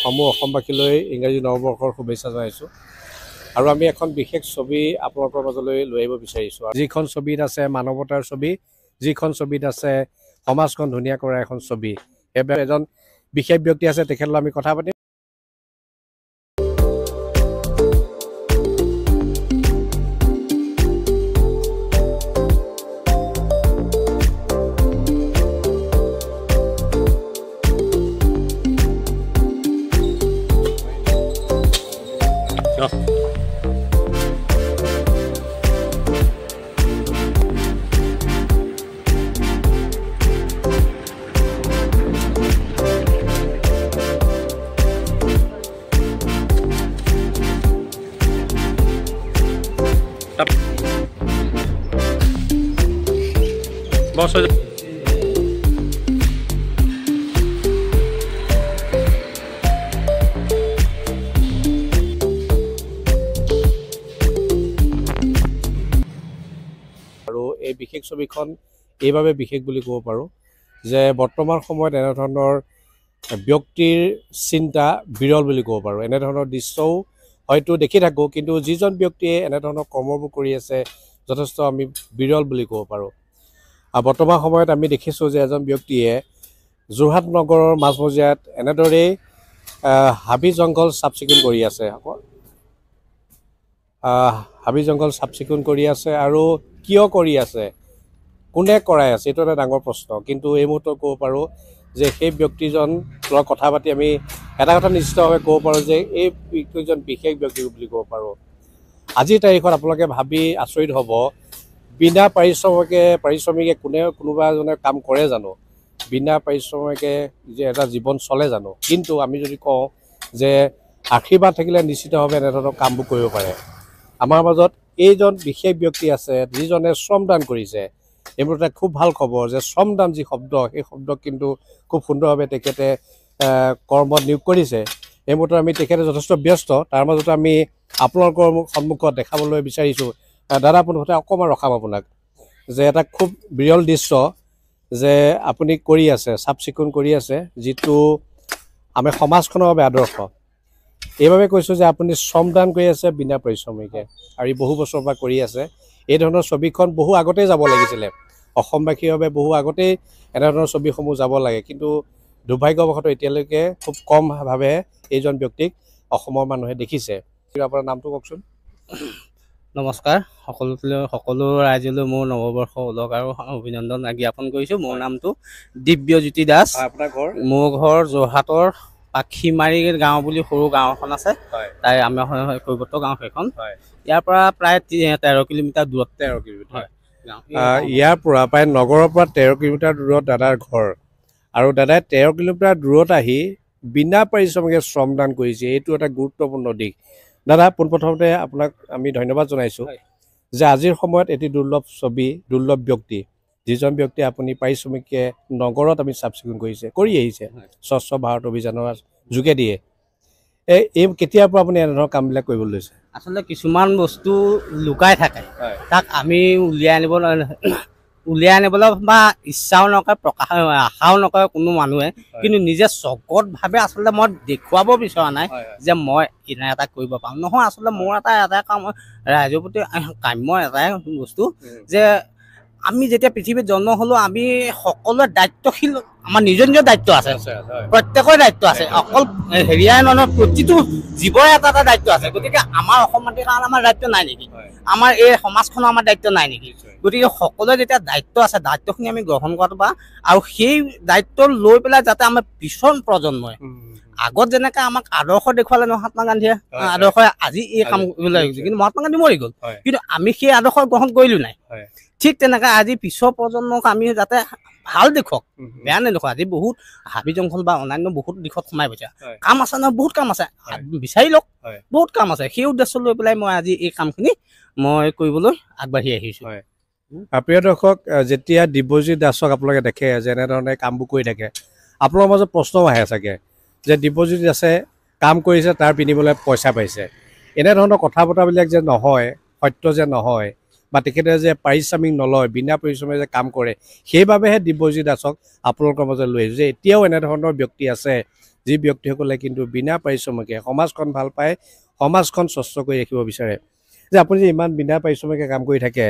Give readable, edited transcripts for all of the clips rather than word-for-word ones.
সমূহ অসমবাসীলৈ ইংৰাজী নৱবৰ্ষৰ শুভেচ্ছা জনাইছোঁ আৰু আমি এখন বিশেষ ছবি আপোনালোকৰ মাজলৈ লৈ আহিব বিচাৰিছোঁ যিখন ছবিত আছে মানৱতাৰ ছবি যিখন ছবিত আছে সমাজখন ধুনীয়া কৰা এখন ছবি এবাৰ এজন বিশেষ ব্যক্তি আছে তেখেতৰ আমি কথা পাতিম Bos aja. আৰু এই বিশেষ ছবিখন এইভাবে বিশেষ বুলি ক'ব পাৰোঁ যে বৰ্তমান সময়ত এনে ধৰণৰ ব্যক্তিৰ চিন্তা বিৰল বুলি ক'ব পাৰোঁ এনে ধৰণৰ দৃশ্যও হয়তো দেখি থাকোঁ কিন্তু যিজন ব্যক্তিয়ে এনে ধৰণৰ কৰ্মবোৰ কৰি আছে যথেষ্ট আমি বিৰল বুলি ক'ব পাৰোঁ বৰ্তমান সময়ত আমি দেখিছোঁ যে এজন ব্যক্তিয়ে যোৰহাট নগৰৰ মাজমজিয়াত এনেদৰেই হাবি জংঘল চাফ চিকুণ কৰি আছে হাবি জংঘল চাফ চিকুণ কৰি আছে আৰু কিয় কৰি আছে কোনে কৰাই আছে এইটো এটা ডাঙৰ প্ৰশ্ন কিন্তু এই মুহূৰ্তত ক'ব পাৰোঁ যে সেই ব্যক্তিজন লগত কথা পাতি আমি এটা কথা নিশ্চিতভাৱে ক'ব পাৰোঁ যে এই ব্যক্তিজন বিশেষ ব্যক্তি বুলি ক'ব পাৰোঁ আজিৰ তাৰিখত আপোনালোকে ভাবি আচৰিত হ'ব বিনা পাৰিশ্ৰমিকে কোনোবা এজনে কাম কৰে জানো বিনা পাৰিশ্ৰমিকে যে এটা জীৱন চলে জানো কিন্তু আমি যদি কওঁ যে আশীৰ্বাদ থাকিলে নিশ্চিতভাৱে এনেধৰণৰ কামবোৰ কৰিব পাৰে আমাৰ মাজত এইজন বিশেষ ব্যক্তি আছে যিজনে শ্ৰমদান কৰিছে এইবোৰ এটা খুব ভাল খবৰ যে শ্ৰমদান যি শব্দ সেই শব্দ কিন্তু খুব সুন্দৰভাৱে তেখেতে কৰ্মত নিয়োগ কৰিছে এই মুহূৰ্তত আমি তেখেতে যথেষ্ট ব্যস্ত তাৰ মাজতে আমি আপোনালোকৰ সন্মুখত দেখাবলৈ বিচাৰিছোঁ দাদা পোনতে অকণমান ৰখাম আপোনাক যে এটা খুব বিৰল দৃশ্য যে আপুনি কৰি আছে চাফ চিকুণ কৰি আছে যিটো আমি সমাজখনৰ বাবে আদৰ্শ এইভাবে কৈছোঁ যে আপুনি শ্ৰমদান কৰি আছে বিনা পৰিশ্ৰমিকে আৰু বহু বছৰৰ পৰা কৰি আছে এই ধৰণৰ ছবিখন বহু আগতেই যাব লাগিছিলে অসমবাসীৰ বাবে বহু আগতেই এনেধৰণৰ ছবিসমূহ যাব লাগে কিন্তু দুৰ্ভাগ্যবশতঃ এতিয়ালৈকে খুব কমভাৱে এইজন ব্যক্তিক অসমৰ মানুহে দেখিছে আপোনাৰ নামটো কওকচোন নমস্কাৰ সকলো ৰাইজলৈ মোৰ নৱবৰ্ষ ওলক আৰু অভিনন্দন জ্ঞাপন কৰিছোঁ মোৰ নামটো দিব্যজ্যোতি দাস মোৰ ঘৰ যোৰহাটৰ পাখিমাৰী গাঁও বুলি সৰু গাঁও এখন আছে তাই আমাৰ কৈবৰ্ত গাঁও সেইখন ইয়াৰ পৰা প্ৰায় 13 কিলোমিটাৰ দূৰত 13 কিলোমিটাৰ ইয়াৰ পৰা প্ৰায় নগৰৰ পৰা 13 কিলোমিটাৰ দূৰত দাদাৰ ঘৰ আৰু দাদাই 13 কিলোমিটাৰ দূৰত আহি বিনা পাৰিশ্ৰমিকে শ্ৰমদান কৰিছে এইটো এটা গুৰুত্বপূৰ্ণ দিশ দাদা পোনপ্ৰথমতে আপোনাক আমি ধন্যবাদ জনাইছোঁ যে আজিৰ সময়ত এটি দুৰ্লভ ছবি দুৰ্লভ ব্যক্তি যিজন ব্যক্তি আপুনি পাৰিশ্ৰমিকে নগৰত আমি চাফ চিকুণ কৰি আহিছে স্বচ্ছ ভাৰত অভিযানৰ যোগেদিয়ে এই কেতিয়াৰ পৰা আপুনি এনেধৰণৰ কামবিলাক কৰিবলৈ লৈছে আচলতে কিছুমান বস্তু লুকাই থাকে তাক আমি উলিয়াই আনিবলৈ বা ইচ্ছাও নকৰে প্ৰকাশ আশাও নকৰে কোনো মানুহে কিন্তু নিজে স্বগতভাৱে আচলতে মই দেখুৱাব বিচৰা নাই যে মই এনে এটা কৰিব পাৰোঁ নহয় আচলতে মোৰ এটা কাম ৰাইজৰ প্ৰতি কাম্য এটাই বস্তু যে আমি যেতিয়া পৃথিৱীত জন্ম হ'লো আমি সকলোৱে দায়িত্বশীল আমাৰ নিজৰ নিজৰ দায়িত্ব আছে প্ৰত্যেকৰে দায়িত্ব আছে অকল হেৰিয়াই নহয় প্ৰতিটো জীৱৰে এটা এটা দায়িত্ব আছে গতিকে আমাৰ অসম মাটিৰ কাৰণে আমাৰ দায়িত্ব নাই নেকি আমাৰ এই সমাজখনৰ আমাৰ দায়িত্ব নাই নেকি গতিকে সকলোৱে যেতিয়া দায়িত্ব আছে দায়িত্বখিনি আমি গ্ৰহণ কৰাটো বা আৰু সেই দায়িত্ব লৈ পেলাই যাতে আমাৰ পিছৰ প্ৰজন্মই আগত যেনেকৈ আমাক আদৰ্শ দেখুৱালে মহাত্মা গান্ধীয়ে আদৰ্শই আজি এই কাম কৰিবলৈ আহিছে কিন্তু মহাত্মা গান্ধী মৰি গ'ল কিন্তু আমি সেই আদৰ্শ গ্ৰহণ কৰিলোঁ নাই ঠিক তেনেকৈ আজি পিছৰ প্ৰজন্মক আমি যাতে ভাল দেখুৱাওক বেয়া নেদেখুৱাওক আজি বহুত হাবি জংঘল বা অন্যান্য বহুত দিশত সোমাই গৈছে কাম আছে নহয় বহুত কাম আছে বিচাৰি লওক বহুত কাম আছে সেই উদ্দেশ্য লৈ পেলাই মই আজি এই কামখিনি মই কৰিবলৈ আগবাঢ়ি আহিছোঁ প্ৰিয় দৰ্শক যেতিয়া দিব্যজ্যোতি দাসক আপোনালোকে দেখে যে এনেধৰণে কামবোৰ কৰি থাকে আপোনালোকৰ মাজত প্ৰশ্নও আহে চাগে যে দিব্যজ্যোতি দাসে কাম কৰিছে তাৰ বিনিময়ত পইচা পাইছে এনেধৰণৰ কথা বতৰাবিলাক যে নহয় সত্য যে নহয় বা তেখেতে যে পাৰিশ্ৰমিক নলয় বিনা পৰিশ্ৰমে যে কাম কৰে সেইবাবেহে দিব্যজ্যোতি দাসক আপোনালোকৰ মাজত লৈ আহিছোঁ যে এতিয়াও এনেধৰণৰ ব্যক্তি আছে যি ব্যক্তিসকলে কিন্তু বিনা পাৰিশ্ৰমিকে সমাজখন ভাল পায়, সমাজখন স্বচ্ছ কৰি ৰাখিব বিচাৰে। যে আপুনি যে ইমান বিনা পাৰিশ্ৰমিকে কাম কৰি থাকে,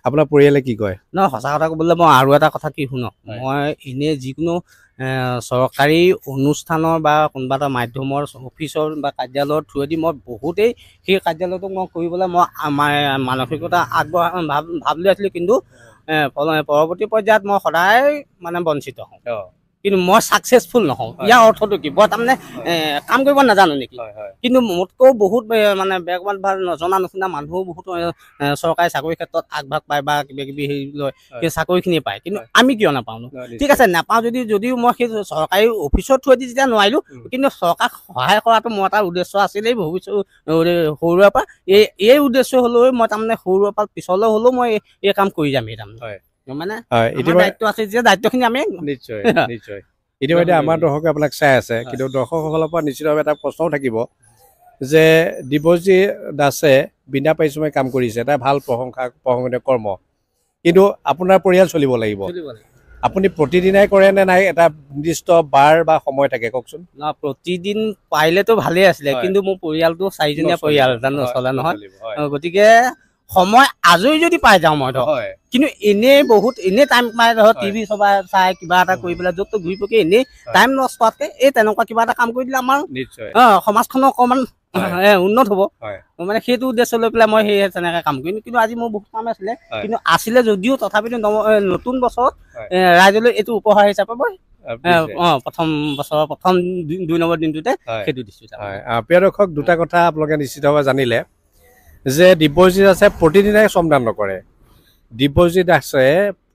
আপোনাৰ পৰিয়ালে কি কয়? নহয়, সঁচা কথা ক'বলৈ মই আৰু এটা কথা কি শুনক, মই এনেই যিকোনো চৰকাৰী অনুষ্ঠানৰ বা কোনোবা এটা মাধ্যমৰ অফিচৰ বা কাৰ্যালয়ৰ থ্ৰুৱেদি মই বহুতেই সেই কাৰ্যালয়টোক মই কৰিবলৈ মই আমাৰ মানসিকতা ভাব লৈ আছিলোঁ, কিন্তু পৰৱৰ্তী পৰ্যায়ত মই সদায় মানে বঞ্চিত হওঁ, কিন্তু মই ছাকচেছফুল নহওঁ। ইয়াৰ অৰ্থটো কি? মই তাৰমানে কাম কৰিব নাজানো নেকি? কিন্তু মোতকৈও বহুত মানে বেগবান বা নজনা নুশুনা মানুহো বহুত চৰকাৰী চাকৰিৰ ক্ষেত্ৰত আগভাগ পায় বা কিবা কিবি হেৰি লয়, সেই চাকৰিখিনি পায়, কিন্তু আমি কিয় নাপাওঁ? ঠিক আছে, নাপাওঁ যদিও মই সেই চৰকাৰী অফিচৰ থ্ৰুৱেদি যেতিয়া নোৱাৰিলোঁ, কিন্তু চৰকাৰক সহায় কৰাটো মোৰ এটা উদ্দেশ্য আছিলেই ভৱিষ্যত সৰুৰে পৰা। এই উদ্দেশ্য হ'লেও মই তাৰমানে সৰুৰে পৰা পিছলৈ হ'লেও মই এই কাম কৰি যামেই তাৰমানে। মানে দায়িত্ব আছে যে দায়িত্বখিনি আমি নিশ্চয় নিশ্চয় ইতিমধ্যে আমাৰ দৰ্শকে আপোনাক চাই আছে, কিন্তু দৰ্শকসকলৰ পৰা নিশ্চিতভাৱে এটা প্ৰশ্নও থাকিব যে দিব্যজ্যোতি দাসে বিনা পাৰিশ্ৰমিক কাম কৰিছে, এটা ভাল প্ৰশংসনীয় কৰ্ম, কিন্তু আপোনাৰ পৰিয়াল চলিব লাগিব। আপুনি প্ৰতিদিনাই কৰে নে নাই এটা নিৰ্দিষ্ট বাৰ বা সময় থাকে কওকচোন? প্ৰতিদিন পাৰিলেতো ভালেই আছিলে, কিন্তু মোৰ পৰিয়ালটো 4জনীয়া পৰিয়াল নচলে নহয়, গতিকে সময় আজৰি যদি পাই যাওঁ মই ধৰক, কিন্তু এনেই টাইম পাই ধৰক টিভি চাই কিবা এটা কৰি পেলাই য'ত ঘূৰি পকি এনেই টাইম নষ্ট হোৱাতকৈ এই তেনেকুৱা কিবা এটা কাম কৰি দিলে আমাৰ সমাজখনো অকণমান উন্নত হ'ব, মানে সেইটো উদ্দেশ্য লৈ পেলাই মই সেই তেনেকৈ কাম কৰিম। কিন্তু আজি মোৰ বহুত কাম আছিলে যদিও তথাপিতো নতুন বছৰত ৰাইজলৈ এইটো উপহাৰ হিচাপে মই প্ৰথম বছৰৰ প্ৰথম 2 নম্বৰ দিনটোতে সেইটো দিছোঁ। প্ৰিয় দৰ্শক, দুটা কথা আপোনালোকে নিশ্চিতভাৱে জানিলে যে দিব্যজ্যোতি দাসে প্ৰতিদিনাই শ্ৰমদান নকৰে। দিব্যজ্যোতি দাসে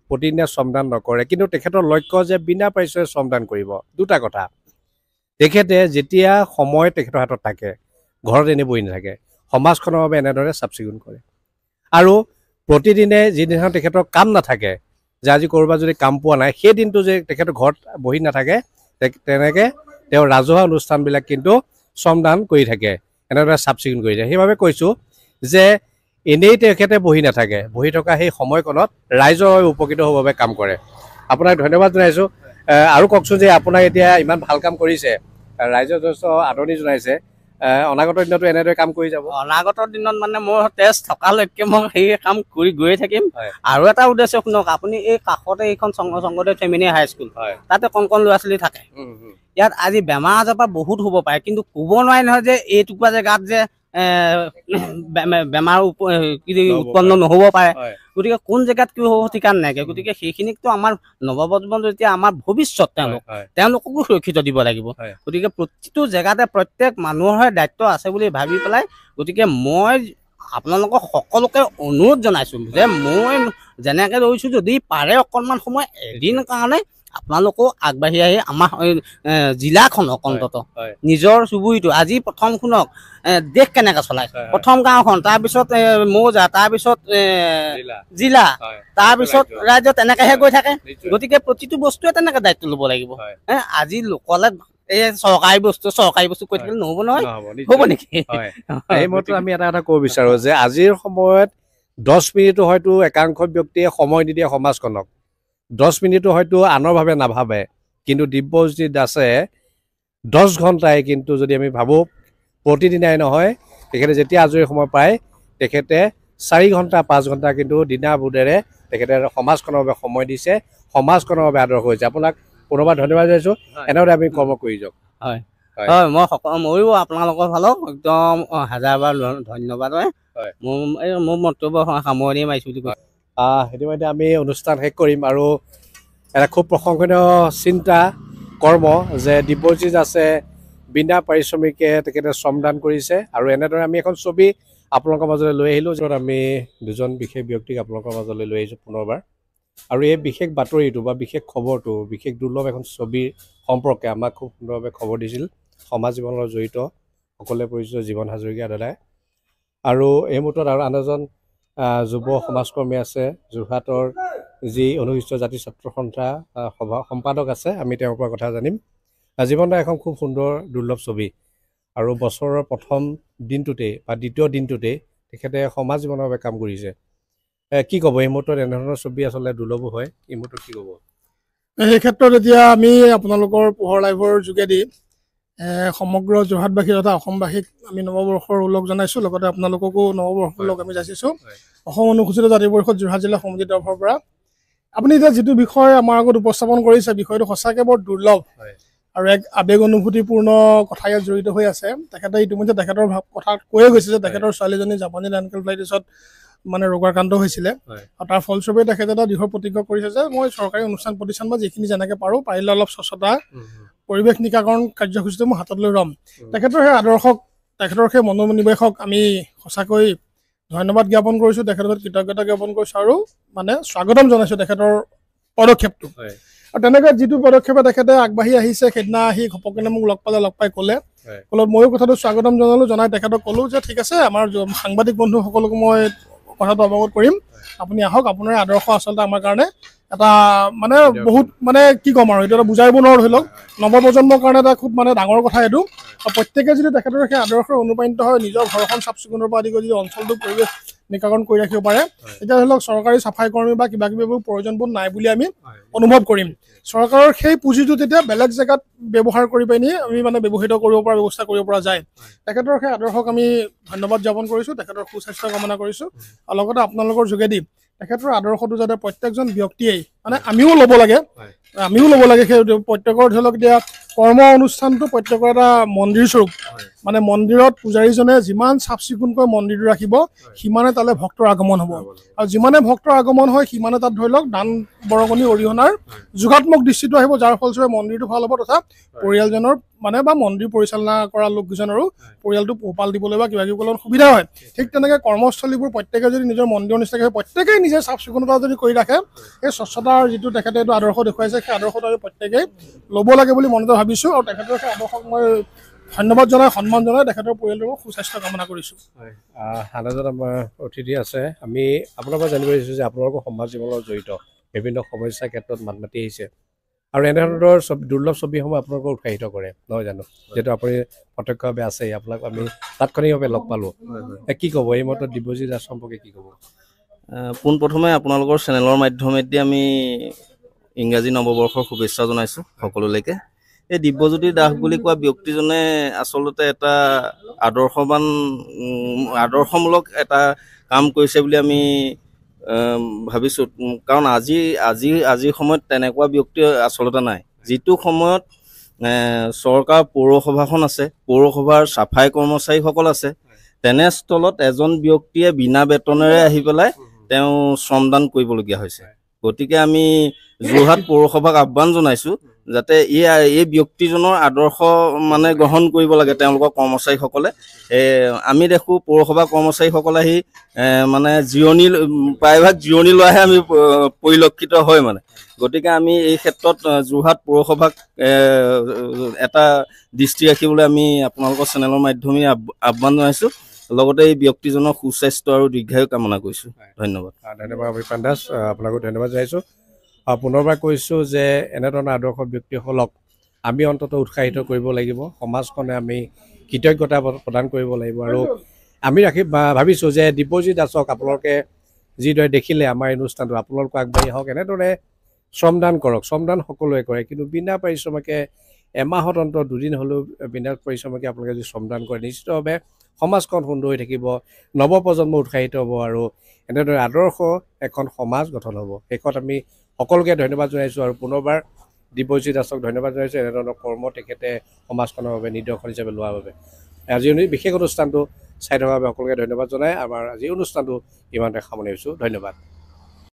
প্ৰতিদিনে শ্ৰমদান নকৰে, কিন্তু তেখেতৰ লক্ষ্য যে বিনা পাৰিশ্ৰমিক শ্ৰমদান কৰিব। দুটা কথা, তেখেতে যেতিয়া সময় তেখেতৰ হাতত থাকে, ঘৰত এনেই বহি নাথাকে, সমাজখনৰ বাবে এনেদৰে চাফ চিকুণ কৰে। আৰু প্ৰতিদিনে যিদিনাখন তেখেতৰ কাম নাথাকে, যে আজি ক'ৰবাত যদি কাম পোৱা নাই, সেই দিনটো যে তেখেতৰ ঘৰত বহি নাথাকে, তেনেকৈ তেওঁ ৰাজহুৱা অনুষ্ঠানবিলাক কিন্তু শ্ৰমদান কৰি থাকে, এনেদৰে চাফ চিকুণ কৰি থাকে। সেইবাবে কৈছোঁ যে এনেই তেখেতে বহি নাথাকে, বহি থকা সেই সময়কণত ৰাইজৰ বাবে উপকৃত হ'বৰ বাবে কাম কৰে। আপোনাক ধন্যবাদ জনাইছোঁ। আৰু কওকচোন যে আপোনাক এতিয়া ইমান ভাল কাম কৰিছে, ৰাইজে যথেষ্ট আদৰণি জনাইছে, অনাগত দিনতো এনেদৰে কাম কৰি যাব? অনাগত দিনত মানে মোৰ তেজ থকালৈকে মই সেই কাম কৰি গৈয়ে থাকিম। আৰু এটা উদ্দেশ্য শুনক, আপুনি এই কাষতে এইখন শংকৰদেৱ ফেমিলি হাইস্কুল, তাতে কণ ল'ৰা ছোৱালী থাকে। ইয়াত আজি বেমাৰ আজাৰৰ পৰা বহুত হ'ব পাৰে, কিন্তু ক'ব নোৱাৰি নহয় যে এইটুকুৰা জেগাত যে বেমাৰ উৎপন্ন নহ'ব পাৰে। গতিকে কোন জেগাত কি হ'ব ঠিকান নাইকিয়া। গতিকে সেইখিনিকতো আমাৰ নৱপ্ৰজন্ম যেতিয়া আমাৰ ভৱিষ্যত, তেওঁলোককো সুৰক্ষিত দিব লাগিব। গতিকে প্ৰতিটো জেগাতে প্ৰত্যেক মানুহৰে দায়িত্ব আছে বুলি ভাবি পেলাই, গতিকে মই আপোনালোকক সকলোকে অনুৰোধ জনাইছোঁ যে মই যেনেকৈ লৈছোঁ, যদি পাৰে অকণমান সময় এদিন কাৰণে আপোনালোকেও আগবাঢ়ি আহি আমাৰ জিলাখনক অন্তত নিজৰ চুবুৰীটো, আজি প্ৰথম শুনক দেশ কেনেকৈ চলাইছে, প্ৰথম গাঁওখন, তাৰপিছত মৌজা, তাৰপিছত জিলা, তাৰপিছত ৰাজ্য, তেনেকৈহে গৈ থাকে। গতিকে প্ৰতিটো বস্তুৱে তেনেকৈ দায়িত্ব ল'ব লাগিব। আজি লোকলে এই চৰকাৰী বস্তু কৈ থাকিলে নহ'ব নহয়, হ'ব নেকি? এই মতে আমি এটা কথা ক'ব বিচাৰোঁ যে আজিৰ সময়ত 10 মিনিটো হয়তো একাংশ ব্যক্তিয়ে সময় নিদিয়ে সমাজখনক, 10 মিনিটো হয়তো আনৰ বাবে নাভাবে, কিন্তু দিব্যজ্যোতি দাসে 10 ঘণ্টাই কিন্তু যদি আমি ভাবোঁ প্ৰতিদিনাই নহয়, তেখেতে যেতিয়া আজৰি সময় পায় তেখেতে 4 ঘণ্টা 5 ঘণ্টা কিন্তু দিনাবোধেৰে তেখেতে সমাজখনৰ বাবে সময় দিছে, সমাজখনৰ বাবে আদৰ্শ হৈছে। আপোনাক পুনৰবাৰ ধন্যবাদ জনাইছোঁ, এনেদৰে আমি কৰ্ম কৰি যাওক। ময়ো আপোনালোকৰ ফালক একদম হাজাৰবাৰ ধন্যবাদ। মোৰ মন্তব্য সামৰণি মাৰিছোঁ বুলি কয়। ইতিমধ্যে আমি অনুষ্ঠান শেষ কৰিম, আৰু এটা খুব প্ৰশংসনীয় চিন্তা কৰ্ম যে দিব্যজ্যোতি দাসে বিনা পাৰিশ্ৰমিকে তেখেতে শ্ৰমদান কৰিছে। আৰু এনেদৰে আমি এখন ছবি আপোনালোকৰ মাজলৈ লৈ আহিলোঁ, য'ত আমি দুজন বিশেষ ব্যক্তিক আপোনালোকৰ মাজলৈ লৈ আহিছোঁ পুনৰবাৰ। আৰু এই বিশেষ বাতৰিটো বা বিশেষ খবৰটো, বিশেষ দুৰ্লভ এখন ছবিৰ সম্পৰ্কে আমাক খুব সুন্দৰভাৱে খবৰ দিছিল সমাজ জীৱনৰ জড়িত সকলোৱে পৰিচিত জীৱন হাজৰিকা দাদাই। আৰু এই মুহূৰ্তত আৰু আন এজন যুৱ সমাজকৰ্মী আছে, যোৰহাটৰ যি অনুসূচিত জাতি ছাত্ৰ সন্থা সম্পাদক আছে, আমি তেওঁৰ পৰা কথা জানিম। জীৱনদা এখন খুব সুন্দৰ দুৰ্লভ ছবি, আৰু বছৰৰ প্ৰথম দিনটোতেই বা দ্বিতীয় দিনটোতেই তেখেতে সমাজ জীৱনৰ বাবে কাম কৰিছে। কি ক'ব এই মুহূৰ্তত? এনেধৰণৰ ছবি আচলতে দুৰ্লভো হয়, এই মুহূৰ্তত কি ক'ব? সেই ক্ষেত্ৰত এতিয়া আমি আপোনালোকৰ পোহৰ লাইভৰ যোগেদি সমগ্ৰ যোৰহাটবাসী তথা অসমবাসীক আমি নৱবৰ্ষৰ উল্লেখ জনাইছোঁ। লগতে আপোনালোককো নৱবৰ্ষৰ উল্লেখ আমি যাচিছোঁ। অসম অনুসূচিত জাতি পৰিষদ যোৰহাট জিলা সমিতিৰ তৰফৰ পৰা আপুনি এতিয়া যিটো বিষয় আমাৰ আগত উপস্থাপন কৰিছে, বিষয়টো সঁচাকৈ বৰ দুৰ্লভ আৰু এক আৱেগ অনুভূতিপূৰ্ণ কথা ইয়াত জড়িত হৈ আছে। তেখেতে ইতিমধ্যে তেখেতৰ কথা কৈয়ে গৈছে যে তেখেতৰ ছোৱালীজনী জাপানীজ এনকেফেলাইটিছত মানে ৰোগাক্ৰান্ত হৈছিলে আৰু তাৰ ফলস্বৰূপে তেখেতে এটা দৃঢ় প্ৰতিজ্ঞা কৰিছে যে মই চৰকাৰী অনুষ্ঠান প্ৰতিষ্ঠান বা যিখিনি যেনেকৈ পাৰোঁ পাৰিলে অলপ স্বচ্ছতা পৰিৱেশ নিকাকৰণ কাৰ্যসূচীটো মই হাতত লৈ ল'ম। তেখেতৰ সেই আদৰ্শক, তেখেতৰ সেই মনোনিৱেশক আমি সঁচাকৈ ধন্যবাদ জ্ঞাপন কৰিছোঁ, তেখেতৰ কৃতজ্ঞতা জ্ঞাপন কৰিছোঁ আৰু মানে স্বাগতম জনাইছোঁ তেখেতৰ পদক্ষেপটো। আৰু তেনেকৈ যিটো পদক্ষেপে তেখেতে আগবাঢ়ি আহিছে, সেইদিনা আহি ঘপকনে মোক লগ পাই ক'লে ময়ো কথাটো স্বাগতম জনালোঁ। জনাই তেখেতক ক'লোঁ যে ঠিক আছে, আমাৰ সাংবাদিক বন্ধুসকলকো মই কথাটো অৱগত কৰিম, আপুনি আহক। আপোনাৰ আদৰ্শ আচলতে আমাৰ কাৰণে এটা মানে বহুত মানে কি ক'ম আৰু এইটো এটা বুজাব নোৱাৰো। ধৰি লওক নৱপ্ৰজন্মৰ কাৰণে এটা খুব মানে ডাঙৰ কথা এইটো। আৰু প্ৰত্যেকে যদি তেখেতৰ সেই আদৰ্শৰ অনুপ্ৰাণিত হয়, নিজৰ ঘৰখন চাফ চিকুণৰ পৰা আদি কৰি যদি অঞ্চলটো পৰিৱেশ নিকাকৰণ কৰি ৰাখিব পাৰে, তেতিয়া ধৰি লওক চৰকাৰী চাফাই কৰ্মী বা কিবা কিবিবোৰ প্ৰয়োজনবোৰ নাই বুলি আমি অনুভৱ কৰিম। চৰকাৰৰ সেই পুঁজিটো তেতিয়া বেলেগ জেগাত ব্যৱহাৰ কৰি পিনি আমি মানে ব্যৱহৃত কৰিব পৰা ব্যৱস্থা কৰিব পৰা যায়। তেখেতৰ সেই আদৰ্শক আমি ধন্যবাদ জ্ঞাপন কৰিছোঁ, তেখেতৰ সুস্বাস্থ্য কামনা কৰিছোঁ। আৰু লগতে আপোনালোকৰ যোগেদি তেখেতৰ আদৰ্শটো যাতে প্ৰত্যেকজন ব্যক্তিয়েই মানে আমিও ল'ব লাগে সেই প্ৰত্যেকৰ ধৰি লওক এতিয়া কৰ্ম অনুষ্ঠানটো প্ৰত্যেকৰ এটা মন্দিৰ স্বৰূপ। মানে মন্দিৰত পূজাৰীজনে যিমান চাফ চিকুণকৈ মন্দিৰটো ৰাখিব, সিমানে তালৈ ভক্তৰ আগমন হ'ব। আৰু যিমানে ভক্তৰ আগমন হয়, সিমানে তাত ধৰি লওক দান বৰঙণি অৰিহণাৰ যোগাত্মক দৃষ্টিটো আহিব, যাৰ ফলস্বৰূপে মন্দিৰটো ভাল হ'ব তথা পৰিয়ালজনৰ মানে বা মন্দিৰ পৰিচালনা কৰা লোককেইজনৰো পৰিয়ালটো পোহপাল দিবলৈ বা কিবা কিবি সুবিধা হয়। ঠিক তেনেকৈ কৰ্মস্থলীবোৰ প্ৰত্যেকে যদি নিজৰ মন্দিৰৰ নিচিনাকৈ প্ৰত্যেকেই নিজে চাফ চিকুণতা যদি কৰি ৰাখে, সেই স্বচ্ছতাৰ যিটো তেখেতে এইটো আদৰ্শ দেখুৱাইছে, সেই আদৰ্শটো আমি প্ৰত্যেকেই ল'ব লাগে বুলি মনতে ভাবিছোঁ। আৰু তেখেতৰ সেই আদৰ্শক মই ধন্যবাদ জনাই সন্মান জনাই তেখেতৰ পৰিয়ালটোক সুস্বাস্থ্য কামনা কৰিছোঁ। আন এজন আমাৰ অতিথি আছে, আমি আপোনাৰ পৰা জানিব পাৰিছোঁ যে আপোনালোকৰ সমাজ জীৱনত জড়িত বিভিন্ন সমস্যাৰ ক্ষেত্ৰত মাত মাতি আহিছে আৰু এনেধৰণৰ দুৰ্লভ ছবিসমূহ আপোনালোকক উৎসাহিত কৰে, নহয় জানো? যিহেতু আপুনি প্ৰত্যক্ষভাৱে আছেই, আপোনাক আমি তাৎক্ষণিকভাৱে লগ পালোঁ। কি ক'ব এই মতে দিব্যজিৎ দাস সম্পৰ্কে কি ক'ব? পোনপ্ৰথমে আপোনালোকৰ চেনেলৰ মাধ্যমেদি আমি ইংৰাজী নৱবৰ্ষৰ শুভেচ্ছা জনাইছোঁ সকলোলৈকে। এই দিব্যজ্যোতি দাস বুলি কোৱা ব্যক্তিজনে আচলতে এটা আদৰ্শমূলক এটা কাম কৰিছে বুলি আমি ভাবিছোঁ। কাৰণ আজিৰ সময়ত তেনেকুৱা ব্যক্তি আচলতে নাই। যিটো সময়ত চৰকাৰ পৌৰসভাখন আছে, পৌৰসভাৰ চাফাই কৰ্মচাৰীসকল আছে, তেনেস্থলত এজন ব্যক্তিয়ে বিনা বেতনেৰে আহি পেলাই তেওঁ শ্ৰমদান কৰিবলগীয়া হৈছে। গতিকে আমি যোৰহাট পৌৰসভাক আহ্বান জনাইছোঁ যাতে এই ব্যক্তিজনৰ আদৰ্শ মানে গ্ৰহণ কৰিব লাগে তেওঁলোকৰ কৰ্মচাৰীসকলে। আমি দেখোঁ পৌৰসভা কৰ্মচাৰীসকলে আহি মানে প্ৰায়ভাগ জিৰণি লোৱাহে আমি পৰিলক্ষিত হয় মানে। গতিকে আমি এই ক্ষেত্ৰত যোৰহাট পৌৰসভাক এটা দৃষ্টি ৰাখিবলৈ আমি আপোনালোকৰ চেনেলৰ মাধ্যমেৰে আহ্বান জনাইছোঁ। লগতে এই ব্যক্তিজনৰ সুস্বাস্থ্য আৰু দীৰ্ঘায়ু কামনা কৰিছোঁ। ধন্যবাদ। ধন্যবাদ অভিপান দাস, আপোনাকো ধন্যবাদ জনাইছোঁ। পুনৰবাৰ কৈছোঁ যে এনেধৰণৰ আদৰ্শ ব্যক্তিসকলক আমি অন্ততঃ উৎসাহিত কৰিব লাগিব, সমাজখনে আমি কৃতজ্ঞতা প্ৰদান কৰিব লাগিব। আৰু আমি ভাবিছোঁ যে দিব্যজিৎ দাসক আপোনালোকে যিদৰে দেখিলে আমাৰ এই অনুষ্ঠানটো, আপোনালোকে আগবাঢ়ি আহক, এনেদৰে শ্ৰমদান কৰক। শ্ৰমদান সকলোৱে কৰে, কিন্তু বিনা পাৰিশ্ৰমিকে এমাহত অন্তত 2 দিন হ'লেও বিনা পৰিশ্ৰমিকে আপোনালোকে যদি শ্ৰমদান কৰে, নিশ্চিতভাৱে সমাজখন সুন্দৰ হৈ থাকিব, নৱপ্ৰজন্ম উৎসাহিত হ'ব আৰু এনেদৰে আদৰ্শ এখন সমাজ গঠন হ'ব। শেষত আমি সকলোকে ধন্যবাদ জনাইছোঁ আৰু পুনৰবাৰ দিব্যজিৎ দাসক ধন্যবাদ জনাইছোঁ এনেধৰণৰ কৰ্ম তেখেতে সমাজখনৰ বাবে নিদৰ্শন হিচাপে লোৱাৰ বাবে। আজি বিশেষ অনুষ্ঠানটো চাই থকাৰ বাবে সকলোকে ধন্যবাদ জনাই আমাৰ আজি অনুষ্ঠানটো ইমানতে সামৰণি মাৰিছোঁ। ধন্যবাদ।